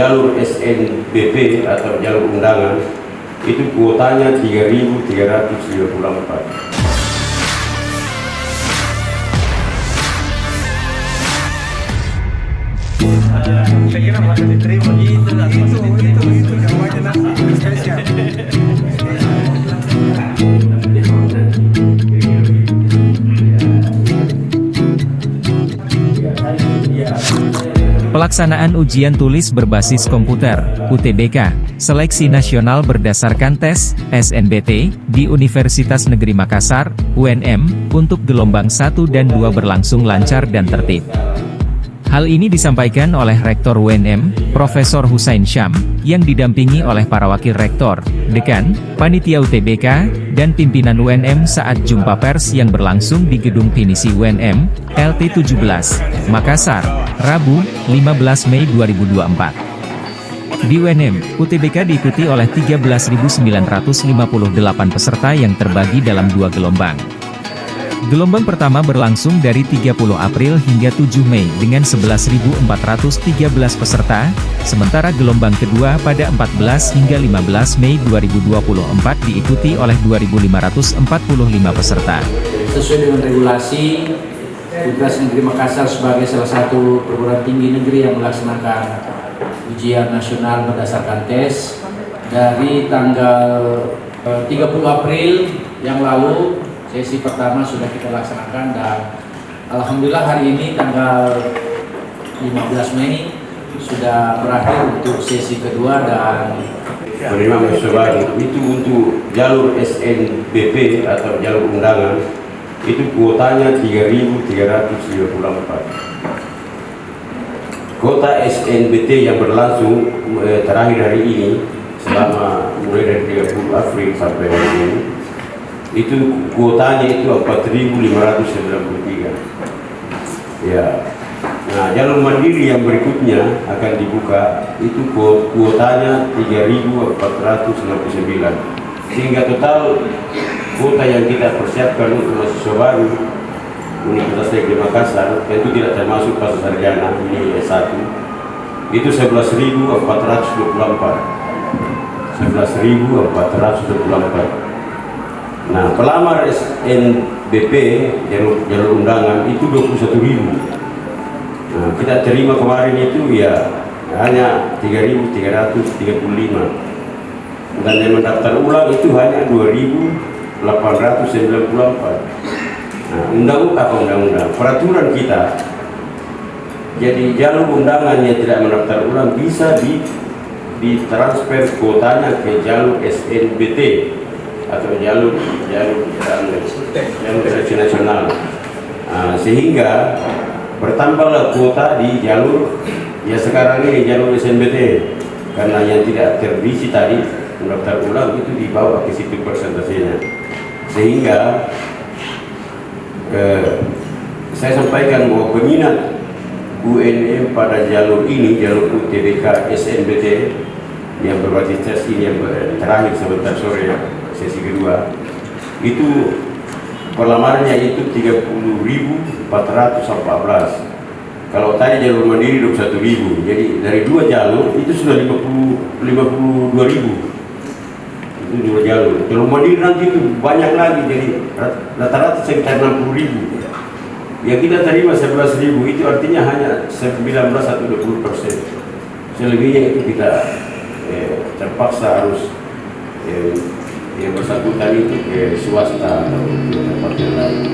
Jalur SNBP atau jalur undangan itu kuotanya 3.394. Saya kira masih diterima gitu, itu jawabannya nanti spesial. Pelaksanaan ujian tulis berbasis komputer, UTBK, seleksi nasional berdasarkan tes, SNBT, di Universitas Negeri Makassar, UNM, untuk gelombang 1 dan 2 berlangsung lancar dan tertib. Hal ini disampaikan oleh Rektor UNM, Profesor Husain Syam, yang didampingi oleh para wakil rektor, dekan, panitia UTBK, dan pimpinan UNM saat jumpa pers yang berlangsung di Gedung Pinisi UNM, LT 17, Makassar, Rabu, 15 Mei 2024. Di UNM, UTBK diikuti oleh 13.958 peserta yang terbagi dalam 2 gelombang. Gelombang pertama berlangsung dari 30 April hingga 7 Mei dengan 11.413 peserta, sementara gelombang kedua pada 14 hingga 15 Mei 2024 diikuti oleh 2.545 peserta. Sesuai dengan regulasi, Universitas Negeri Makassar sebagai salah satu perguruan tinggi negeri yang melaksanakan ujian nasional berdasarkan tes dari tanggal 30 April yang lalu. Sesi pertama sudah kita laksanakan dan alhamdulillah hari ini tanggal 15 Mei sudah berakhir untuk sesi kedua dan Menerima mahasiswa itu untuk jalur SNBP atau jalur undangan itu kuotanya 3.394. Kuota SNBT yang berlangsung terakhir hari ini selama mulai dari 30 April sampai hari ini itu kuotanya itu 4.593. Ya. Nah, jalur mandiri yang berikutnya akan dibuka itu kuotanya 3.469. Sehingga total kuota yang kita persiapkan untuk mahasiswa baru Universitas Negeri Makassar tentu tidak termasuk pasca sarjana ini S1 itu 11.424. 11.424. Nah, pelamar SNBP jalur undangan itu 21.000. Nah, kita terima kemarin itu ya hanya 3.335. Dan yang mendaftar ulang itu hanya 2.894. Nah, undang-undang peraturan kita. Jadi jalur undangan yang tidak mendaftar ulang bisa ditransfer kuotanya ke jalur SNBT atau jalur seleksi nasional. Sehingga bertambahlah kuota di jalur ya sekarang ini jalur SNBT, karena yang tidak terisi tadi mendaftar ulang itu dibawa ke situ persentasenya. Sehingga saya sampaikan bahwa peminat UNM pada jalur ini, jalur UTBK SNBT yang berbasis tes ini yang terakhir sebentar sore sesi kedua itu pelamarannya itu 30.414. Kalau tadi jalur mandiri 21.000, jadi dari 2 jalur itu sudah 52.000. Itu 2 jalur. Jalur mandiri nanti itu banyak lagi, jadi rata-rata sekitar 60.000. Yang kita terima 11.000 itu artinya hanya 19 atau 20%. Selebihnya itu kita terpaksa harus yang bersangkutan itu ke swasta atau ke tempat yang lain.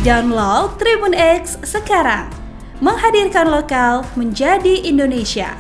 Download Tribun X sekarang, menghadirkan lokal menjadi Indonesia.